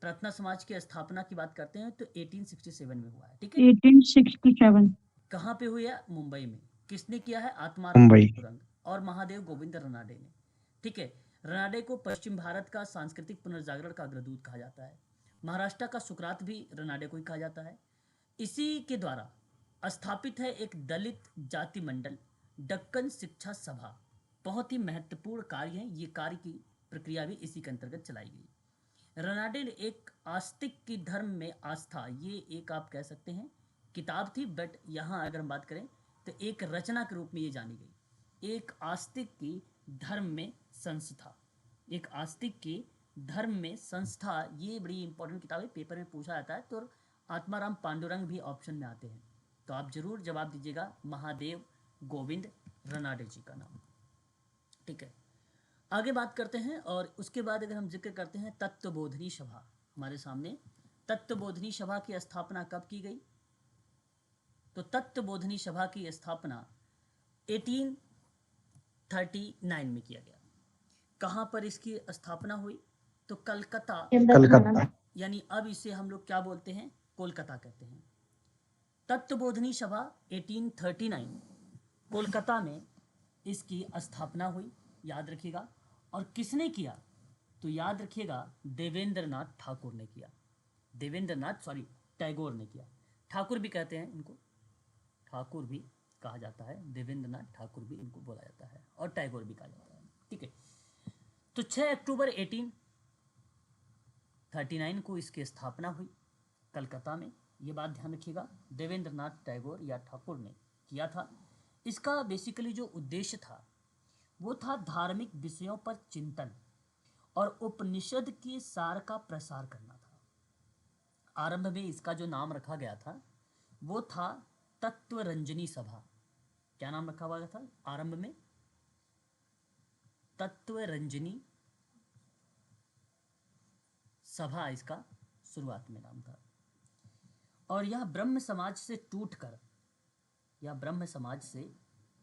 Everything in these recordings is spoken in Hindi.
प्रार्थना समाज की स्थापना की बात करते हैं तो 1867 में हुआ है, ठीक है। 1867। कहाँ पे हुई है? मुंबई में। किसने किया है? आत्माराम मुंबई। पांडुरंग और महादेव गोविंद रनाडे ने, ठीक है। रनाडे को पश्चिम भारत का सांस्कृतिक पुनर्जागरण का अग्रदूत कहा जाता है। महाराष्ट्र का सुकरात भी रनाडे को ही कहा जाता है। इसी के द्वारा स्थापित है एक दलित जाति मंडल, दक्कन शिक्षा सभा। बहुत ही महत्वपूर्ण कार्य है, ये कार्य की प्रक्रिया भी इसी के अंतर्गत चलाई गई। रनाडे ने एक आस्तिक की धर्म में आस्था, ये एक आप कह सकते हैं किताब थी, बट यहाँ अगर हम बात करें तो एक रचना के रूप में ये जानी गई। एक आस्तिक की धर्म में संस्था, एक आस्तिक की धर्म में संस्था, ये बड़ी इंपॉर्टेंट किताब है, पेपर में पूछा जाता है। तो आत्माराम पांडुरंग भी ऑप्शन में आते हैं, तो आप जरूर जवाब दीजिएगा महादेव गोविंद रनाडे जी का नाम, ठीक है। आगे बात करते हैं और उसके बाद अगर हम जिक्र करते हैं तत्वबोधिनी सभा, हमारे सामने तत्वबोधिनी सभा की स्थापना कब की गई? तो तत्वबोधिनी सभा की स्थापना 1839 में किया गया। कहाँ पर इसकी स्थापना हुई? तो कलकत्ता, कलकत्ता। यानी अब इसे हम लोग क्या बोलते हैं? कोलकाता कहते हैं। तत्वबोधिनी सभा 1839 कोलकाता में इसकी स्थापना हुई, याद रखिएगा। और किसने किया? तो याद रखिएगा देवेंद्रनाथ ठाकुर ने किया। टैगोर ने किया। ठाकुर भी कहते हैं इनको, ठाकुर भी कहा जाता है, देवेंद्रनाथ ठाकुर भी इनको बोला जाता है और टैगोर भी कहा जाता है, ठीक है। तो 6 अक्टूबर 1839 को इसकी स्थापना हुई कलकत्ता में, ये बात ध्यान रखिएगा। देवेंद्रनाथ टैगोर या ठाकुर ने किया था। इसका बेसिकली जो उद्देश्य था वो था धार्मिक विषयों पर चिंतन और उपनिषद के सार का प्रसार करना था। आरंभ में इसका जो नाम रखा गया था वो था तत्वरंजनी सभा। क्या नाम रखा हुआ था आरंभ में? तत्वरंजनी सभा इसका शुरुआत में नाम था। और यह ब्रह्म समाज से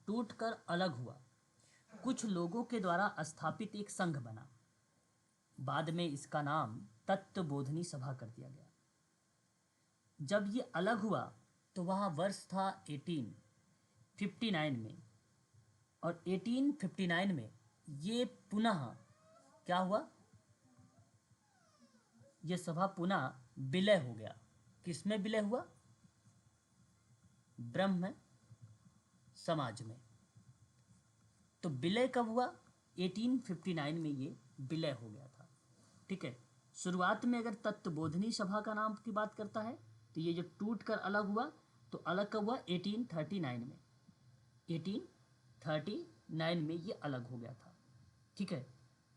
टूटकर अलग हुआ। कुछ लोगों के द्वारा स्थापित एक संघ बना। बाद में इसका नाम तत्वबोधिनी सभा कर दिया गया। जब ये अलग हुआ तो वहाँ वर्ष था 1859 में, और 1859 में ये पुनः क्या हुआ? ये सभा पुनः विलय हो गया। किसमें विलय हुआ? ब्रह्म समाज में। तो विलय कब हुआ? 1859 में ये विलय हो गया था, ठीक है। शुरुआत में अगर तत्वबोधिनी सभा का नाम की बात करता है तो ये जो टूट कर अलग हुआ तो अलग कब हुआ? 1839 में। 1839 में ये अलग हो गया था, ठीक है।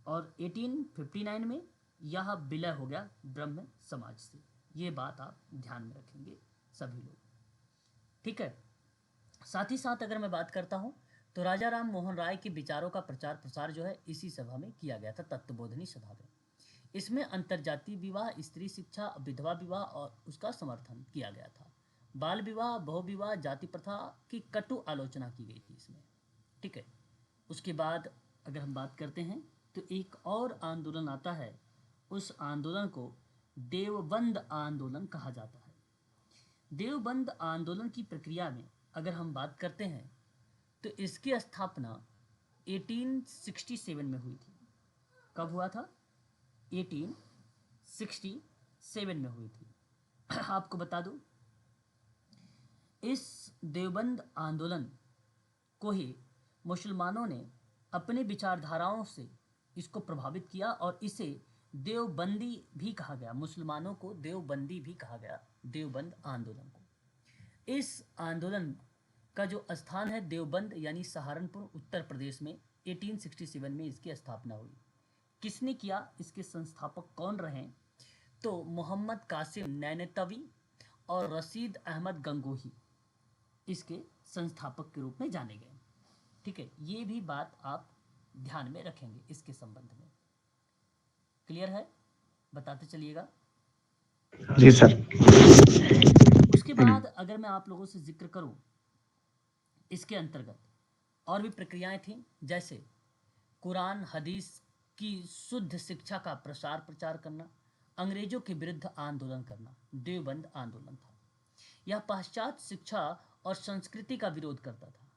और 1859 में यह विलय हो गया ब्रह्म समाज से। ये बात आप ध्यान में रखेंगे सभी लोग, ठीक है। साथ ही साथ अगर मैं बात करता हूँ तो राजा राम मोहन राय के विचारों का प्रचार प्रसार जो है इसी सभा में किया गया था, तत्वबोधिनी सभा में। इसमें अंतरजातीय विवाह, स्त्री शिक्षा, विधवा विवाह और उसका समर्थन किया गया था। बाल विवाह, बहुविवाह, जाति प्रथा की कटु आलोचना की गई थी इसमें, ठीक है। उसके बाद अगर हम बात करते हैं तो एक और आंदोलन आता है, उस आंदोलन को देवबंद आंदोलन कहा जाता है। देवबंद आंदोलन की प्रक्रिया में अगर हम बात करते हैं तो इसकी स्थापना 1867 में हुई थी। कब हुआ था? 1867 में हुई थी। आपको बता दूं, इस देवबंद आंदोलन को ही मुसलमानों ने अपने विचारधाराओं से इसको प्रभावित किया और इसे देवबंदी भी कहा गया। मुसलमानों को देवबंदी भी कहा गया, देवबंद आंदोलन को। इस आंदोलन का जो स्थान है देवबंद यानी सहारनपुर उत्तर प्रदेश में 1867 में इसकी स्थापना हुई। किसने किया? इसके संस्थापक कौन रहे? तो मोहम्मद कासिम नैनतवी और रशीद अहमद गंगोही इसके संस्थापक के रूप में जाने गए, ठीक है। ये भी बात आप ध्यान में रखेंगे इसके संबंध में। क्लियर है? बताते चलिएगा। जी सर। उसके बाद अगर मैं आप लोगों से जिक्र करूं, इसके अंतर्गत और भी प्रक्रियाएं थी, जैसे कुरान हदीस की शुद्ध शिक्षा का प्रसार प्रचार करना, अंग्रेजों के विरुद्ध आंदोलन करना देवबंद आंदोलन था। यह पाश्चात्य शिक्षा और संस्कृति का विरोध करता था।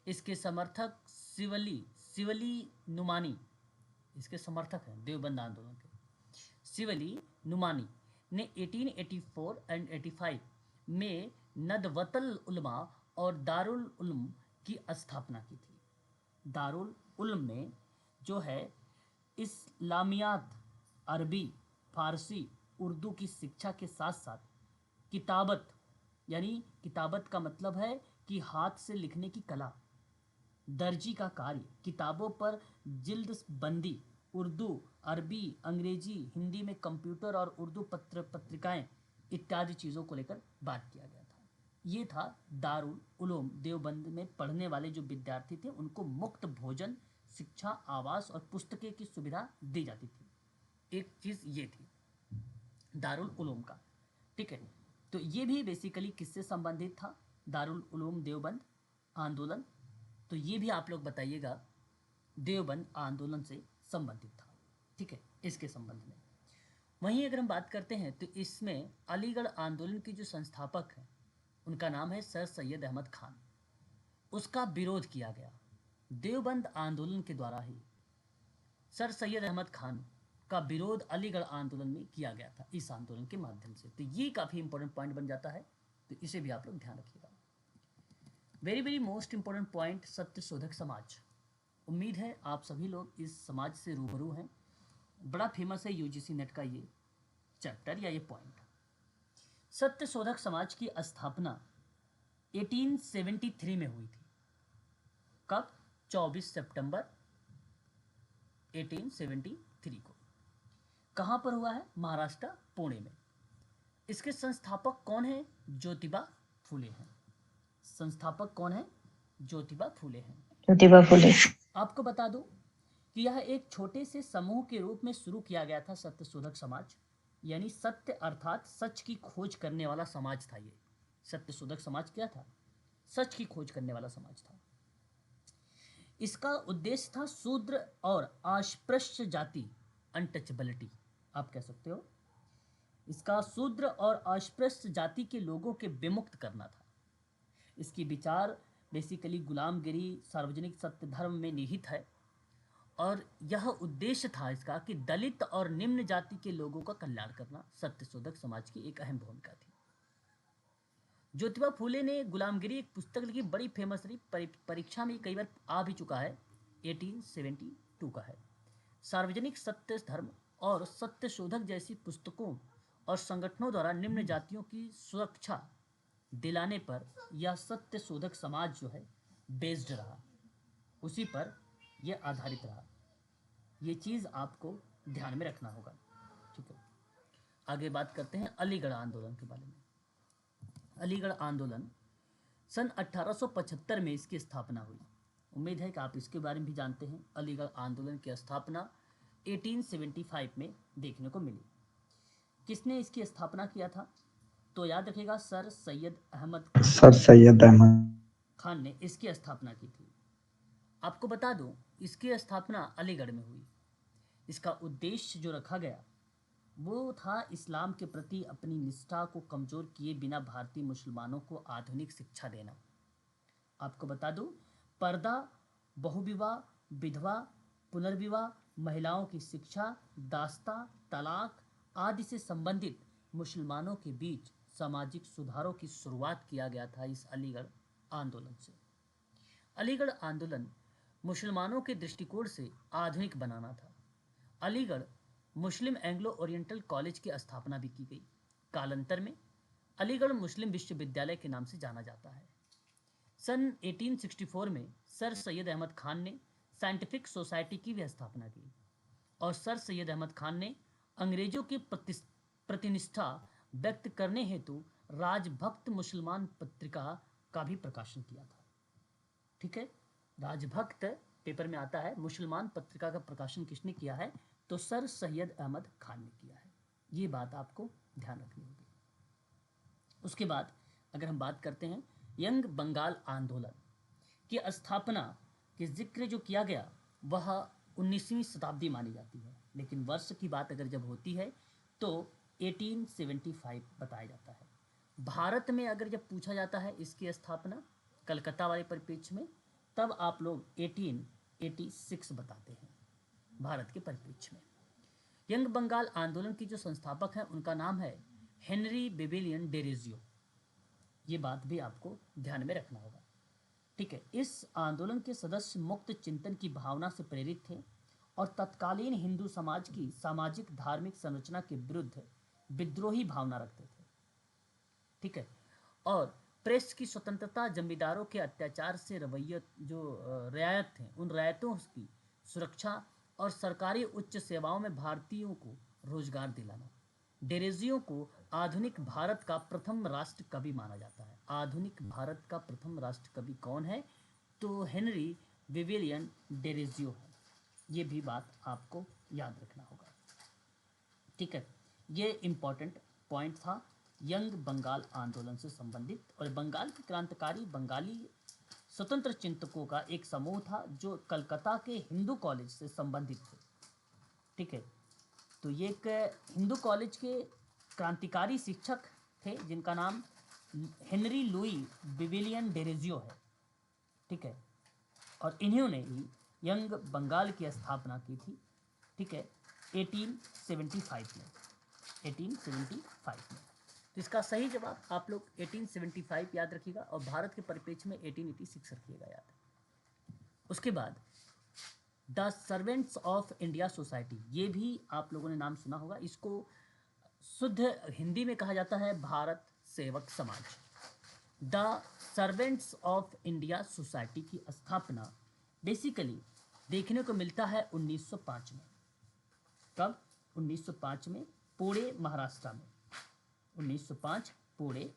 इसके समर्थक सिवली नुमानी, इसके समर्थक हैं देवबंद आंदोलन के, सिवली नुमानी ने 1884 एंड 85 में नदवतल उलमा और दारुल उलूम की स्थापना की थी। दारुल उलूम में जो है इस्लामियात, अरबी, फारसी, उर्दू की शिक्षा के साथ साथ किताबत, यानी किताबत का मतलब है कि हाथ से लिखने की कला, दर्जी का कार्य, किताबों पर जिल्द बंदी, उर्दू, अरबी, अंग्रेजी, हिंदी में कंप्यूटर और उर्दू पत्रिकाएं इत्यादि चीज़ों को लेकर बात किया गया था। ये था दारुल उलूम। देवबंद में पढ़ने वाले जो विद्यार्थी थे उनको मुफ्त भोजन, शिक्षा, आवास और पुस्तकें की सुविधा दी जाती थी। एक चीज़ ये थी दारुल उलूम का, ठीक है। तो ये भी बेसिकली किससे संबंधित था, दारुल उलूम देवबंद आंदोलन। तो ये भी आप लोग बताइएगा देवबंद आंदोलन से संबंधित था, ठीक है, इसके संबंध में। वहीं अगर हम बात करते हैं तो इसमें अलीगढ़ आंदोलन के जो संस्थापक हैं उनका नाम है सर सैयद अहमद खान। उसका विरोध किया गया देवबंद आंदोलन के द्वारा ही। सर सैयद अहमद खान का विरोध अलीगढ़ आंदोलन में किया गया था इस आंदोलन के माध्यम से। तो ये काफ़ी इंपॉर्टेंट पॉइंट बन जाता है, तो इसे भी आप लोग ध्यान रखिएगा। Very very most important point, सत्य शोधक समाज। उम्मीद है आप सभी लोग इस समाज से रूबरू हैं। बड़ा फेमस है यूजीसी नेट का ये चैप्टर या ये पॉइंट। सत्य शोधक समाज की स्थापना 1873 में हुई थी। कब? 24 सितंबर 1873 को। कहाँ पर हुआ है? महाराष्ट्र, पुणे में। इसके संस्थापक कौन है? ज्योतिबा फुले हैं। संस्थापक कौन है? ज्योतिबा फुले हैं। ज्योतिबा फुले। आपको बता दूं कि यह एक छोटे से समूह के रूप में शुरू किया गया था सत्य शोधक समाज, यानी सत्य अर्थात सच की खोज करने वाला समाज था ये। सत्य शोधक समाज क्या था? सच की खोज करने वाला समाज था। इसका उद्देश्य था शूद्र और अस्पृश्य जाति, अनटचेबिलिटी आप कह सकते हो। इसका शूद्र और अस्पृश्य जाति के लोगों के विमुक्त करना था। इसकी विचार बेसिकली गुलामगिरी, सार्वजनिक सत्य धर्म में निहित है और यह उद्देश्य था इसका कि दलित और निम्न जाति के लोगों का कल्याण करना सत्य शोधक समाज की एक अहम भूमिका थी। ज्योतिबा फूले ने गुलामगिरी एक पुस्तक लिखी, बड़ी फेमस रही, परीक्षा में कई बार आ भी चुका है, 1872 का है। सार्वजनिक सत्य धर्म और सत्य शोधक जैसी पुस्तकों और संगठनों द्वारा निम्न जातियों की सुरक्षा दिलाने पर यह सत्य शोधक समाज जो है बेस्ड रहा, उसी पर यह आधारित रहा। ये चीज़ आपको ध्यान में रखना होगा, ठीक है। आगे बात करते हैं अलीगढ़ आंदोलन के बारे में। अलीगढ़ आंदोलन सन 1875 में इसकी स्थापना हुई। उम्मीद है कि आप इसके बारे में भी जानते हैं। अलीगढ़ आंदोलन की स्थापना 1875 में देखने को मिली। किसने इसकी स्थापना किया था? तो याद रखिएगा सर सैयद अहमद खान ने इसकी स्थापना की थी। आपको बता दूं इसकी स्थापना अलीगढ़ में हुई। इसका उद्देश्य जो रखा गया वो था इस्लाम के प्रति अपनी निष्ठा को कमजोर किए बिना भारतीय मुसलमानों को आधुनिक शिक्षा देना। आपको बता दूं पर्दा, बहुविवाह, विधवा, पुनर्विवाह, महिलाओं की शिक्षा, दास्ता, तलाक आदि से संबंधित मुसलमानों के बीच सामाजिक सुधारों की शुरुआत किया गया था इस अलीगढ़ आंदोलन से। अलीगढ़ आंदोलन मुसलमानों के दृष्टिकोण से आधुनिक बनाना था। अलीगढ़ मुस्लिम एंग्लो ओरिएंटल कॉलेज की स्थापना भी की गई। कालांतर में अलीगढ़ मुस्लिम विश्वविद्यालय के नाम से जाना जाता है। सन 1864 में सर सैयद अहमद खान ने साइंटिफिक सोसाइटी की भी स्थापना की और सर सैयद अहमद खान ने अंग्रेजों की प्रतिनिष्ठा व्यक्त करने हेतु राजभक्त मुसलमान पत्रिका का भी प्रकाशन किया था। ठीक है, राजभक्त पेपर में आता है, मुसलमान पत्रिका का प्रकाशन किसने किया है? तो सर सैयद अहमद खान ने किया है। ये बात आपको ध्यान रखनी होगी। उसके बाद अगर हम बात करते हैं यंग बंगाल आंदोलन की स्थापना के जिक्र जो किया गया वह 19वीं शताब्दी मानी जाती है, लेकिन वर्ष की बात अगर जब होती है तो 1875 बताया जाता है। भारत में अगर जब पूछा जाता है इसकी स्थापना कलकत्ता वाले परिप्रेक्ष्य में, तब आप लोग 1886 बताते हैं भारत के परिप्रेक्ष्य में। यंग बंगाल आंदोलन की जो संस्थापक हैं उनका नाम है हेनरी बेबिलियन डेरेजियो। ये बात भी आपको ध्यान में रखना होगा, ठीक है। इस आंदोलन के सदस्य मुक्त चिंतन की भावना से प्रेरित थे और तत्कालीन हिंदू समाज की सामाजिक धार्मिक संरचना के विरुद्ध विद्रोही भावना रखते थे, ठीक है। और प्रेस की स्वतंत्रता, जमींदारों के अत्याचार से रवैयत जो रियायत थे उन रियायतों की सुरक्षा और सरकारी उच्च सेवाओं में भारतीयों को रोजगार दिलाना। डेरेजियो को आधुनिक भारत का प्रथम राष्ट्र कवि माना जाता है। आधुनिक भारत का प्रथम राष्ट्र कवि कौन है? तो हेनरी विविलियन डेरेजियो है। ये भी बात आपको याद रखना होगा, ठीक है। ये इंपॉर्टेंट पॉइंट था यंग बंगाल आंदोलन से संबंधित। और बंगाल के क्रांतिकारी बंगाली स्वतंत्र चिंतकों का एक समूह था जो कलकत्ता के हिंदू कॉलेज से संबंधित थे, ठीक है। तो ये एक हिंदू कॉलेज के क्रांतिकारी शिक्षक थे जिनका नाम हेनरी लुई विविलियन डेरेजियो है, ठीक है। और इन्होंने ही यंग बंगाल की स्थापना की थी, ठीक है, 1875 में। 1875 में। तो इसका सही जवाब आप लोग 1875 याद रखिएगा और भारत के परिप्रेक्ष्य में 1886 रखिएगा याद। उसके बाद the servants of India society, ये भी आप लोगों ने नाम सुना होगा। इसको शुद्ध हिंदी में कहा जाता है भारत सेवक समाज। The servants of India society की स्थापना बेसिकली देखने को मिलता है 1905 में। कब? 1905 में पुणे महाराष्ट्र में। 1905 पुणे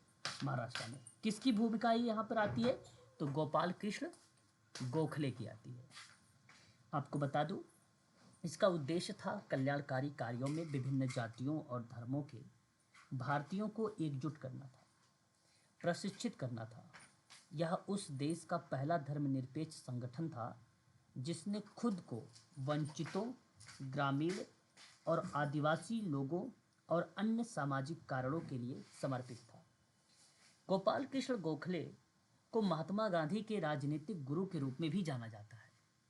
महाराष्ट्र में। किसकी भूमिका यहाँ पर आती है? तो गोपाल कृष्ण गोखले की आती है। आपको बता दूं इसका उद्देश्य था कल्याणकारी कार्यों में विभिन्न जातियों और धर्मों के भारतीयों को एकजुट करना था, प्रशिक्षित करना था। यह उस देश का पहला धर्मनिरपेक्ष संगठन था जिसने खुद को वंचितों, ग्रामीण और आदिवासी लोगों और अन्य सामाजिक कारणों के लिए समर्पित था। गोपाल कृष्ण गोखले को महात्मा गांधी के राजनीतिक गुरु के रूप में भी जाना जाता है।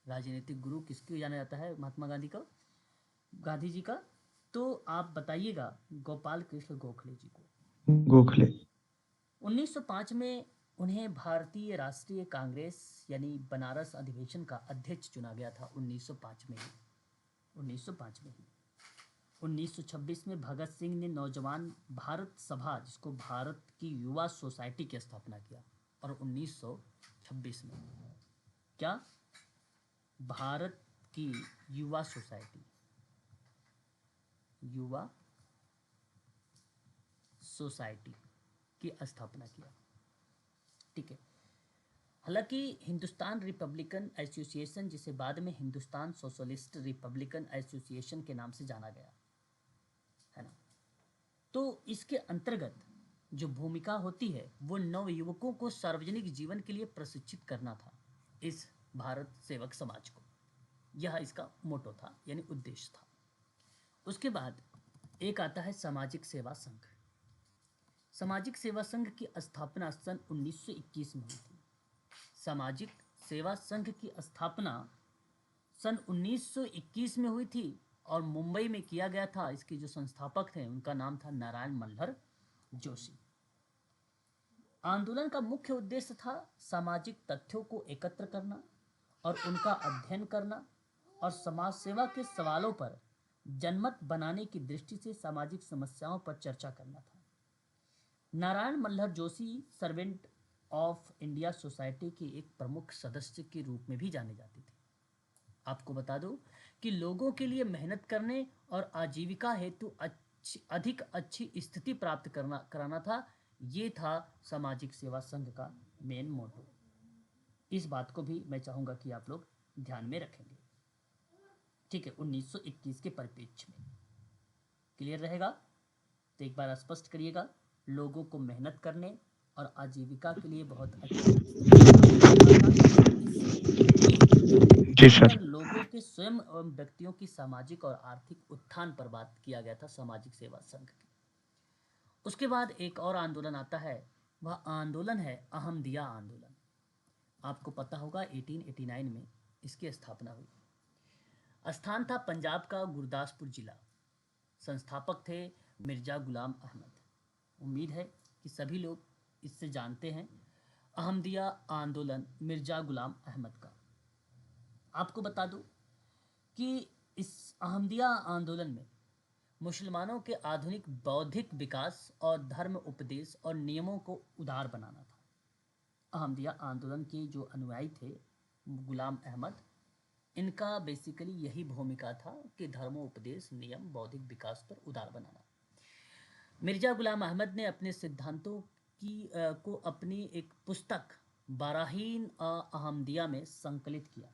राजनीतिक गुरु किसको जाना जाता है महात्मा गांधी का? गांधी जी का। तो आप बताइएगा गोपाल कृष्ण गोखले जी को। गोखले। 1905 में उन्हें भारतीय राष्ट्रीय कांग्रेस यानी बनारस अधिवेशन का अध्यक्ष चुना गया था। 1905 में ही 1926 में भगत सिंह ने नौजवान भारत सभा, जिसको भारत की युवा सोसाइटी की स्थापना किया। और 1926 में क्या? भारत की युवा सोसाइटी, युवा सोसाइटी की स्थापना किया, ठीक है। हालांकि हिंदुस्तान रिपब्लिकन एसोसिएशन, जिसे बाद में हिंदुस्तान सोशलिस्ट रिपब्लिकन एसोसिएशन के नाम से जाना गया है ना, तो इसके अंतर्गत जो भूमिका होती है वो नवयुवकों को सार्वजनिक जीवन के लिए प्रशिक्षित करना था इस भारत सेवक समाज को। यह इसका मोटो था यानी उद्देश्य था। उसके बाद एक आता है सामाजिक सेवा संघ। सामाजिक सेवा संघ की स्थापना सन 1921 में हुई थी। सामाजिक सेवा संघ की स्थापना सन 1921 में हुई थी और मुंबई में किया गया था। इसके जो संस्थापक थे उनका नाम था नारायण मल्हर जोशी। आंदोलन का मुख्य उद्देश्य था सामाजिक तथ्यों को एकत्र करना और उनका अध्ययन करना और समाज सेवा के सवालों पर जनमत बनाने की दृष्टि से सामाजिक समस्याओं पर चर्चा करना था। Narayan Malhar Joshi servant of India society के एक प्रमुख सदस्य के रूप में भी जाने जाते थे। आपको बता दूं कि लोगों के लिए मेहनत करने और आजीविका हेतु अधिक अच्छी स्थिति प्राप्त कराना था। ये था सामाजिक सेवा संघ का मेन मोटो। इस बात को भी मैं चाहूँगा कि आप लोग ध्यान में रखेंगे, ठीक है। 1921 के परिप्रेक्ष्य में क्लियर रहेगा? तो एक बार स्पष्ट करिएगा, लोगों को मेहनत करने और आजीविका के लिए बहुत अच्छा जी सर। लोगों के स्वयं एवं व्यक्तियों की सामाजिक और आर्थिक उत्थान पर बात किया गया था सामाजिक सेवा संघ की। उसके बाद एक और आंदोलन आता है, वह आंदोलन है अहमदिया आंदोलन। आपको पता होगा 1889 में इसकी स्थापना हुई। स्थान था पंजाब का गुरदासपुर जिला। संस्थापक थे मिर्जा गुलाम अहमद। उम्मीद है कि सभी लोग इससे जानते हैं, अहमदिया आंदोलन मिर्जा गुलाम अहमद का। आपको बता दूं कि इस अहमदिया आंदोलन में मुसलमानों के आधुनिक बौद्धिक विकास और धर्म उपदेश और नियमों को उदार बनाना था। अहमदिया आंदोलन के जो अनुयायी थे गुलाम अहमद, इनका बेसिकली यही भूमिका था कि धर्मोपदेश नियम बौद्धिक विकास पर उदार बनाना। मिर्जा गुलाम अहमद ने अपने सिद्धांतों को अपनी एक पुस्तक बाराहीन अहमदिया में संकलित किया।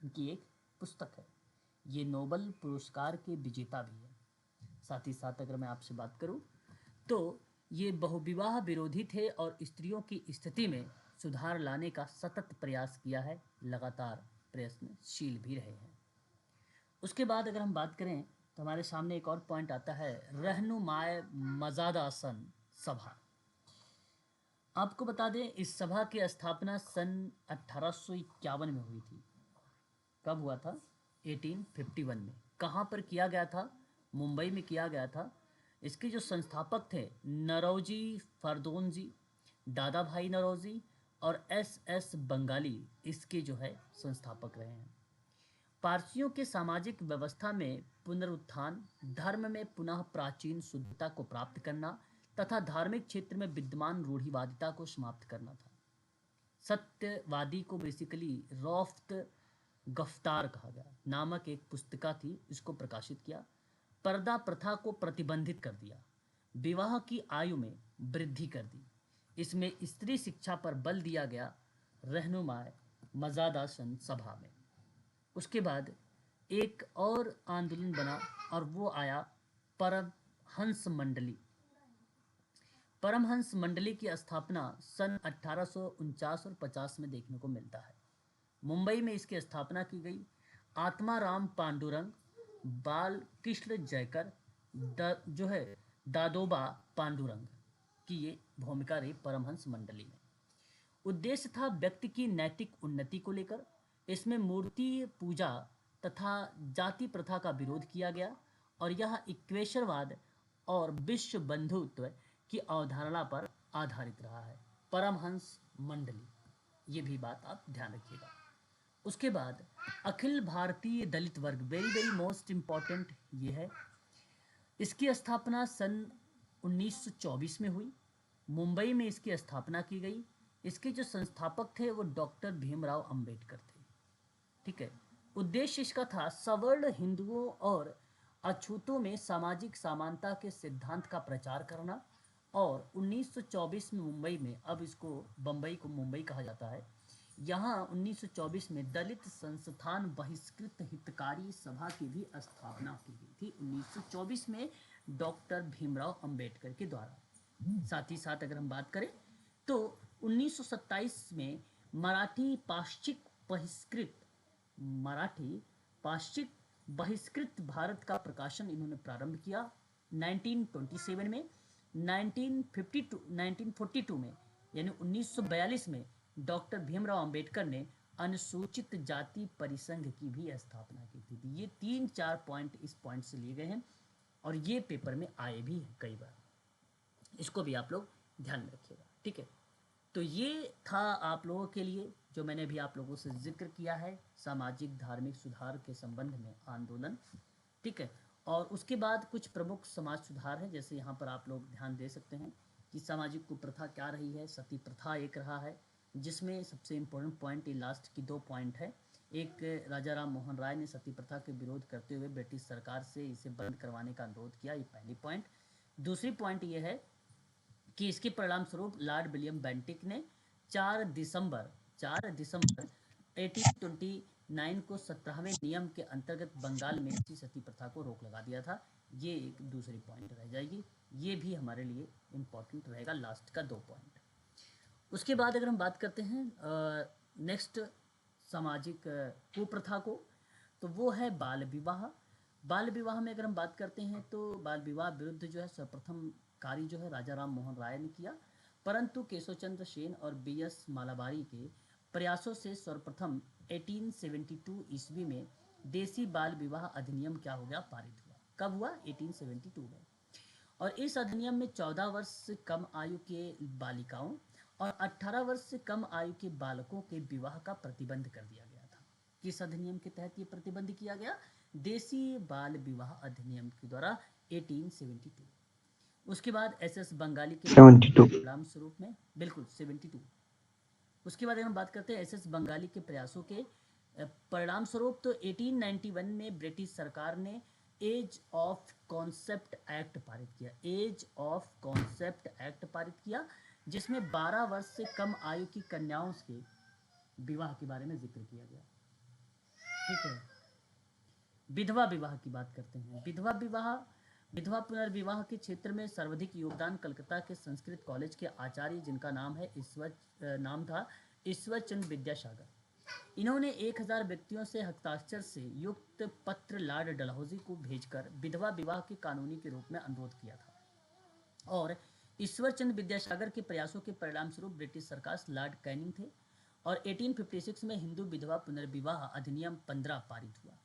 उनकी एक पुस्तक है, ये नोबल पुरस्कार के विजेता भी है। साथ ही साथ अगर मैं आपसे बात करूं तो ये बहुविवाह विरोधी थे और स्त्रियों की स्थिति में सुधार लाने का सतत प्रयास किया है, लगातार प्रयत्नशील भी रहे हैं। उसके बाद अगर हम बात करें तो हमारे सामने एक और पॉइंट आता है, रहनुमाए मजादासन सभा। आपको बता दें इस सभा की स्थापना सन 1851 में हुई थी। कब हुआ था? 1851 में। कहाँ पर किया गया था? मुंबई में किया गया था। इसके जो संस्थापक थे नरौजी फरदोन जी, दादा भाई नरौजी और एस बंगाली इसके जो है संस्थापक रहे हैं। पारसियों के सामाजिक व्यवस्था में पुनरुत्थान, धर्म में पुनः प्राचीन शुद्धता को प्राप्त करना तथा धार्मिक क्षेत्र में विद्यमान रूढ़िवादिता को समाप्त करना था। सत्यवादी को बेसिकली रौफ्त गफ्तार कहा गया नामक एक पुस्तिका थी, इसको प्रकाशित किया। पर्दा प्रथा को प्रतिबंधित कर दिया, विवाह की आयु में वृद्धि कर दी। इसमें स्त्री शिक्षा पर बल दिया गया रहनुमाए मजादासन सभा में। उसके बाद एक और आंदोलन बना और वो आया परमहंस मंडली। परमहंस मंडली की स्थापना सन 1849 और 50 में देखने को मिलता है। मुंबई में इसकी स्थापना की गई। आत्माराम पांडुरंग, बाल कृष्ण जयकर, जो है दादोबा पांडुरंग की ये भूमिका रही परमहंस मंडली में। उद्देश्य था व्यक्ति की नैतिक उन्नति को लेकर। इसमें मूर्ति पूजा तथा जाति प्रथा का विरोध किया गया और यह इक्वेशरवाद और विश्व बंधुत्व की अवधारणा पर आधारित रहा है। परमहंस मंडली, ये भी बात आप ध्यान रखिएगा। उसके बाद अखिल भारतीय दलित वर्ग, वेरी वेरी मोस्ट इम्पॉर्टेंट ये है। इसकी स्थापना सन 1924 में हुई। मुंबई में इसकी स्थापना की गई। इसके जो संस्थापक थे वो डॉक्टर भीमराव अंबेडकर थे। ठीक है। उद्देश्य इसका था सवर्ण हिंदुओं और अछूतों में सामाजिक समानता के सिद्धांत का प्रचार करना। और 1924 में मुंबई में, अब इसको बम्बई को मुंबई कहा जाता है, यहाँ 1924 में दलित संस्थान बहिष्कृत हितकारी सभा की भी स्थापना की गई थी 1924 में डॉक्टर भीमराव अंबेडकर के द्वारा। साथ ही साथ अगर हम बात करें तो 1927 में मराठी पाश्चिक बहिष्कृत भारत का प्रकाशन इन्होंने प्रारंभ किया 1927 में। 1942 में यानी 1942 में डॉक्टर भीमराव अंबेडकर ने अनुसूचित जाति परिसंघ की भी स्थापना की थी। ये 3-4 पॉइंट इस पॉइंट से लिए गए हैं और ये पेपर में आए भी हैं कई बार, इसको भी आप लोग ध्यान में रखिएगा। ठीक है, तो ये था आप लोगों के लिए जो मैंने भी आप लोगों से जिक्र किया है सामाजिक धार्मिक सुधार के संबंध में आंदोलन। ठीक है, और उसके बाद कुछ प्रमुख समाज सुधार है, जैसे यहाँ पर आप लोग ध्यान दे सकते हैं कि सामाजिक कुप्रथा क्या रही है। सती प्रथा एक रहा है, जिसमें सबसे इम्पोर्टेंट पॉइंट ये लास्ट की 2 पॉइंट है। एक, राजा राम मोहन राय ने सती प्रथा के विरोध करते हुए ब्रिटिश सरकार से इसे बंद करवाने का अनुरोध किया, ये पहली पॉइंट। दूसरी पॉइंट ये है कि इसके परिणाम स्वरूप लॉर्ड विलियम बेंटिक ने 4 दिसंबर 1829 को 17वें नियम के अंतर्गत बंगाल में इसी सती प्रथा को रोक लगा दिया था। ये एक दूसरी पॉइंट रह जाएगी, ये भी हमारे लिए इम्पोर्टेंट रहेगा, लास्ट का 2 पॉइंट। उसके बाद अगर हम बात करते हैं नेक्स्ट सामाजिक कुप्रथा को, तो वो है बाल विवाह। बाल विवाह में अगर हम बात करते हैं तो बाल विवाह विरुद्ध जो है सर्वप्रथम कार्य जो है राजा राम मोहन राय ने किया, परंतु केशव चंद्र सेन और बी एस मालाबारी के प्रयासों से सर्वप्रथम 1872 ईस्वी में देसी बाल विवाह अधिनियम क्या हो गया, पारित हुआ। कब हुआ? 1872 में। और इस अधिनियम में 14 वर्ष से कम आयु के बालिकाओं और 18 वर्ष से कम आयु के बालकों के विवाह का प्रतिबंध कर दिया गया था। किस अधिनियम के तहत ये प्रतिबंध किया गया? देसी बाल विवाह अधिनियम के द्वारा 1872। उसके बाद एसएस बंगाली के 72। परिणाम स्वरूप में, बिल्कुल 72। उसके बाद अगर हम बात करते हैं एसएस बंगाली के प्रयासों के परिणाम स्वरूप, तो 1891 में ब्रिटिश सरकार ने एज ऑफ कॉन्सेप्ट एक्ट पारित किया। एज ऑफ कॉन्सेप्ट एक्ट पारित किया, जिसमें 12 वर्ष से कम आयु की कन्याओं के विवाह के बारे में जिक्र किया गया। ठीक है। विधवा विवाह की बात करते हैं। विधवा पुनर्विवाह के क्षेत्र में सर्वाधिक योगदान कलकत्ता के संस्कृत कॉलेज के आचार्य, जिनका नाम था ईश्वर चंद्र विद्यासागर। इन्होंने 1000 व्यक्तियों से हस्ताक्षर से युक्त पत्र लॉर्ड डलहौजी को भेजकर विधवा विवाह के कानूनी के रूप में अनुरोध किया था। और ईश्वर चंद्र विद्यासागर के प्रयासों के परिणाम स्वरूप ब्रिटिश सरकार लॉर्ड कैनिंग थे और 1856 में हिंदू विधवा पुनर्विवाह अधिनियम 15 पारित हुआ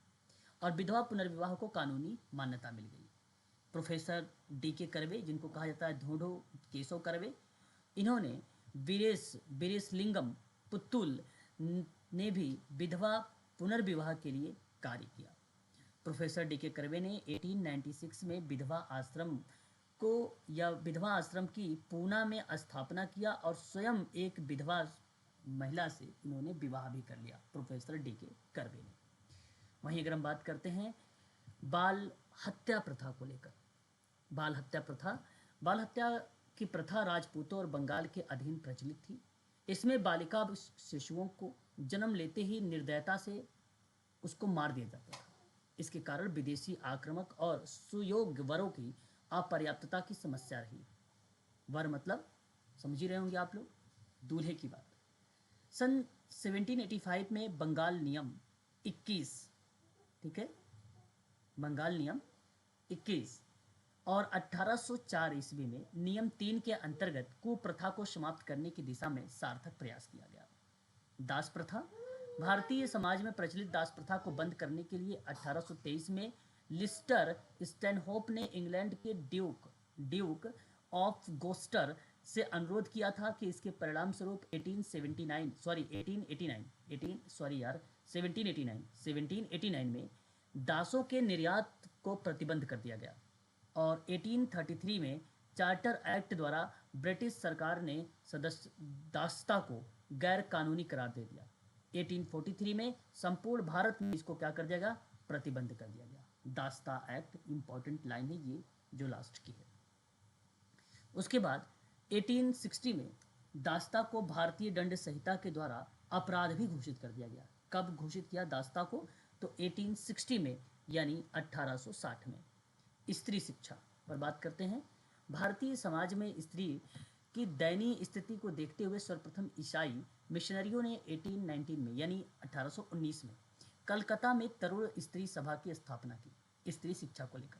और विधवा पुनर्विवाह को कानूनी मान्यता मिल गई। प्रोफेसर डी के कर्वे, जिनको कहा जाता है ढूंढो केशव कर्वे, इन्होंने वीरेशलिंगम पुत्तुल ने भी विधवा पुनर्विवाह के लिए कार्य किया। प्रोफेसर डी के कर्वे ने 1896 में विधवा आश्रम की पूना में स्थापना किया और स्वयं एक विधवा महिला से इन्होंने विवाह भी कर लिया, प्रोफेसर डी के कर्वे ने। वहीं अगर हम बात करते हैं बाल हत्या प्रथा को लेकर, बाल हत्या की प्रथा राजपूतों और बंगाल के अधीन प्रचलित थी। इसमें बालिका शिशुओं को जन्म लेते ही निर्दयता से उसको मार दिया जाता था। इसके कारण विदेशी आक्रामक और सुयोग्य वरों की अपर्याप्तता की समस्या रही। वर मतलब समझ ही रहे होंगे आप लोग, दूल्हे की बात। सन 1785 में बंगाल नियम 21, ठीक है, बंगाल नियम 21 और 1804 ईस्वी में नियम 3 के अंतर्गत कुप्रथा को समाप्त करने की दिशा में सार्थक प्रयास किया गया। दास प्रथा, भारतीय समाज में प्रचलित दास प्रथा को बंद करने के लिए 1823 में लिस्टर स्टैनहोप ने इंग्लैंड के ड्यूक ऑफ गोस्टर से अनुरोध किया था कि इसके परिणाम स्वरूप 1789 में दासों के निर्यात को प्रतिबंध कर दिया गया और 1833 में चार्टर एक्ट द्वारा ब्रिटिश सरकार ने दासता को गैर कानूनी करार दे दिया। 1843 में संपूर्ण भारत में इसको क्या कर दिया गया? प्रतिबंध कर दिया गया। दासता एक्ट, इंपॉर्टेंट लाइन है ये जो लास्ट की है। उसके बाद 1860 में दासता को भारतीय दंड संहिता के द्वारा अपराध भी घोषित कर दिया गया। कब घोषित किया दासता को? तो 1860 में, यानी 1860 में। स्त्री शिक्षा पर बात करते हैं। भारतीय समाज में स्त्री की दयनीय स्थिति को देखते हुए सर्वप्रथम ईसाई मिशनरियों ने 1819 में, यानी 1819 में कलकत्ता में तरुण स्त्री सभा की स्थापना की स्त्री शिक्षा को लेकर।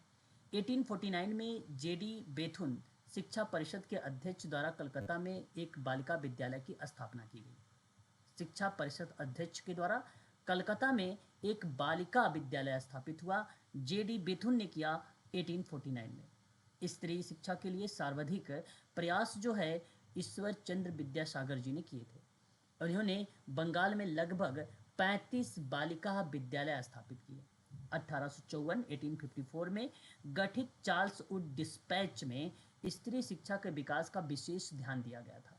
1849 में जेडी बेथुन शिक्षा परिषद के अध्यक्ष द्वारा कलकत्ता में एक बालिका विद्यालय की स्थापना की गई। शिक्षा परिषद अध्यक्ष के द्वारा कलकत्ता में एक बालिका विद्यालय स्थापित हुआ, जेडी बेथुन ने किया 1849 में। स्त्री शिक्षा के लिए सर्वाधिक प्रयास जो है ईश्वर चंद्र विद्यासागर जी ने किए थे और इन्होंने बंगाल में लगभग 35 बालिका विद्यालय स्थापित किए। 1854 में गठित चार्ल्स वुड डिस्पैच में स्त्री शिक्षा के विकास का विशेष ध्यान दिया गया था।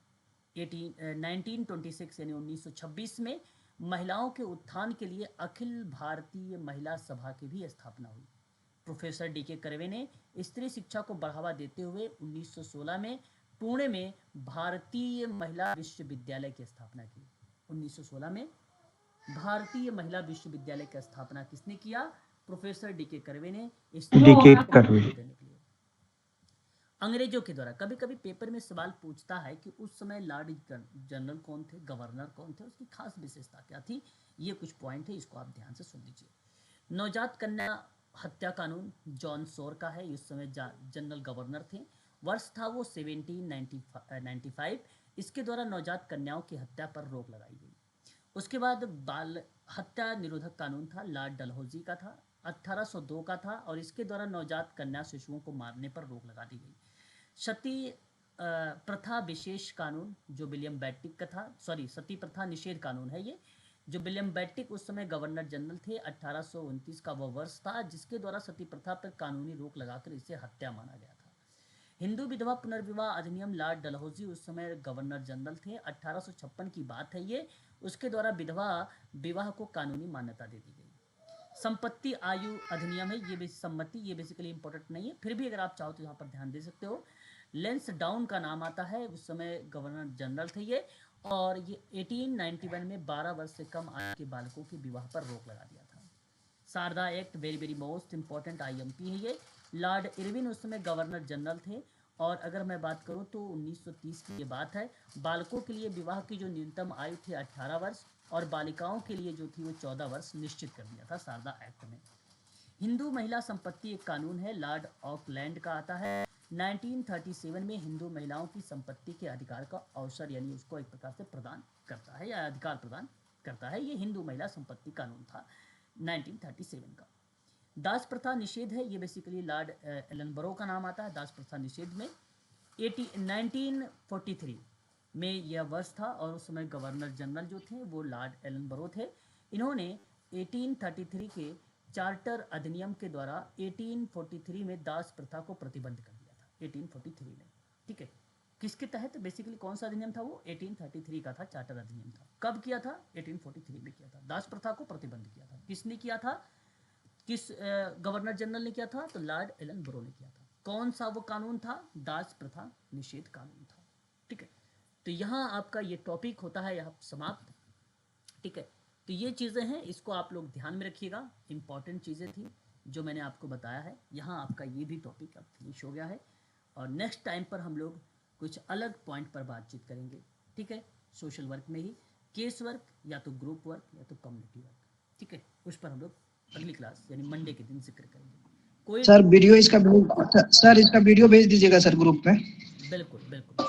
1926 यानी 1926 में महिलाओं के उत्थान के लिए अखिल भारतीय महिला सभा की भी स्थापना हुई। प्रोफेसर डी के कर्वे ने स्त्री शिक्षा को बढ़ावा देते हुए 1916 में पुणे में भारतीय महिला विश्वविद्यालय की स्थापना की। 1916 में भारतीय महिला विश्वविद्यालय की स्थापना किसने किया? प्रोफेसर डी के कर्वे ने डी के कर्वे। देने के लिए अंग्रेजों के द्वारा कभी कभी पेपर में सवाल पूछता है कि उस समय लॉर्ड जनरल कौन थे, गवर्नर कौन थे, उसकी खास विशेषता क्या थी। ये कुछ पॉइंट है, इसको आप ध्यान से सुन लीजिए। नवजात कन्या हत्या कानून जॉन सोर का है, उस समय जनरल गवर्नर थे। वर्ष था वो 1795। इसके द्वारा नवजात कन्याओं की हत्या पर रोक लगाई गई। उसके बाद बाल हत्या निरोधक कानून था, लॉर्ड डलहौजी का था, 1802 का था, और इसके द्वारा नवजात कन्या शिशुओं को मारने पर रोक लगा दी गई। सती प्रथा विशेष कानून जो विलियम बेंटिक का था, सती प्रथा निषेध कानून है ये, जो विलियम बेंटिक उस समय गवर्नर जनरल थे। 1829 का वह वर्ष था जिसके द्वारा सती प्रथा पर कानूनी रोक लगाकर इसे हत्या माना गया था। हिंदू विधवा पुनर्विवाह अधिनियम, लॉर्ड डलहौजी उस समय गवर्नर जनरल थे, 1856 की बात है ये। उसके द्वारा विधवा विवाह को कानूनी मान्यता दे दी गई। संपत्ति आयु अधिनियम है, ये सम्मति, ये बेसिकली इंपॉर्टेंट नहीं है, फिर भी अगर आप चाहो तो यहाँ पर ध्यान दे सकते हो। लेंस डाउन का नाम आता है, उस समय गवर्नर जनरल थे ये, और ये 1891 में 12 वर्ष से कम आयु के बालकों के विवाह पर रोक लगा दिया था। Sharda act, very very most important IMP है ये। लॉर्ड इरविन उस समय गवर्नर जनरल थे, और अगर मैं बात करूं तो 1930 की ये बात है। बालकों के लिए विवाह की जो न्यूनतम आयु थी 18 वर्ष, और बालिकाओं के लिए जो थी वो 14 वर्ष निश्चित कर दिया था शारदा एक्ट में। हिंदू महिला संपत्ति एक कानून है, लॉर्ड ऑकलैंड का आता है। 1937 में हिंदू महिलाओं की संपत्ति के अधिकार का अवसर यानी उसको एक प्रकार से प्रदान करता है या अधिकार प्रदान करता है। ये हिंदू महिला संपत्ति कानून था 1937 का। दास प्रथा निषेध है, ये बेसिकली लॉर्ड एलनबरो का नाम आता है। दास प्रथा निषेध में 1943 में यह वर्ष था, और उस समय गवर्नर जनरल जो थे वो लॉर्ड एलनबरो थे। इन्होंने 1833 के चार्टर अधिनियम के द्वारा 1843 में दास प्रथा को प्रतिबंध कर दिया था, 1843 में। ठीक है, किसके तहत? बेसिकली कौन सा अधिनियम था वो? 1833 का था, चार्टर अधिनियम था। कब किया था? 1843 में किया था। दास प्रथा को प्रतिबंध किया था। किसने किया था? किस गवर्नर जनरल ने किया था? तो लॉर्ड एलनबरो ने किया था। कौन सा वो कानून था? दास प्रथा निषेध कानून था। ठीक है, तो यहाँ आपका ये टॉपिक होता है यहाँ समाप्त। ठीक है, तो ये चीज़ें हैं, इसको आप लोग ध्यान में रखिएगा। इंपॉर्टेंट चीज़ें थी जो मैंने आपको बताया है। यहाँ आपका ये भी टॉपिक अब फिनिश हो गया है, और नेक्स्ट टाइम पर हम लोग कुछ अलग पॉइंट पर बातचीत करेंगे। ठीक है, सोशल वर्क में ही केस वर्क या तो ग्रुप वर्क या तो कम्युनिटी वर्क। ठीक है, उस पर हम लोग अगली क्लास यानी मंडे के दिन जिक्र करेंगे। कोई सर वीडियो इसका सर इसका वीडियो भेज दीजिएगा सर ग्रुप में। बिल्कुल बिल्कुल।